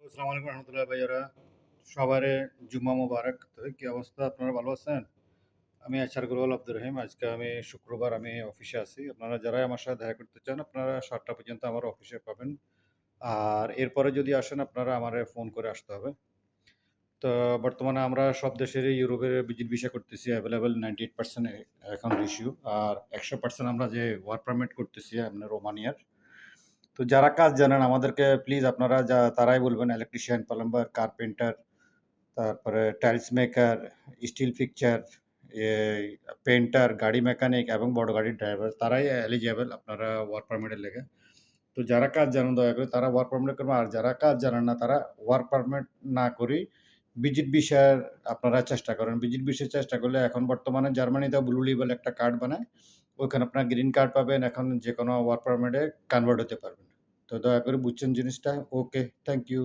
আসসালামু আলাইকুম রহমতুল্লাহ ভাইয়ারা। সবারে জুম্মা মোবারক। তো কি অবস্থা, আপনারা ভালো আছেন? আমি আচার গুরুল আব্দুর রহিম। আজকে আমি শুক্রবার, আমি অফিসে আছি। আপনারা যারাই আমার সাথে দেখা করতে চান আপনারা ৭টা পর্যন্ত আমার অফিসে পাবেন। আর এরপরে যদি আসেন আপনারা আমারে ফোন করে আসতে হবে। তো বর্তমানে আমরা সব দেশেরই ইউরোপের ভিজিট ভিসা করতেছি, অ্যাভেলেবল 98% এখন রিসিউ। আর 100% আমরা যে ওয়ার্ক পারমিট করতেছি আপনার রোমানিয়ার। তো যারা কাজ জানেন আমাদেরকে প্লিজ আপনারা তারাই বলবেন, ইলেকট্রিশিয়ান, প্লাম্বার, কার্পেন্টার, তারপরে tiles maker, steel fixture, painter, গাড়ি মেকানিক এবং বড় গাড়ির ড্রাইভার তারাই এলিজিবল আপনারা ওয়ার্ক পারমিটের লেগে। তো যারা কাজ জানেন দয়া করে তারা ওয়ার্ক পারমিট করবেন, আর যারা কাজ জানেন না তারা ওয়ার্ক পারমিট না করেই ভিজিট ভিসার আপনারা চেষ্টা করেন। ভিজিট ভিসার চেষ্টা করলে এখন বর্তমানে জার্মানিতে ব্লু লেভেল একটা কার্ড বানায়, ওইখানে আপনার গ্রিন কার্ড পাবেন, এখন যে কোনো ওয়ার্ক পারমিটে কনভার্ট হতে পারবেন। তো দয়া করে বুঝছেন জিনিসটা। ওকে, থ্যাংক ইউ।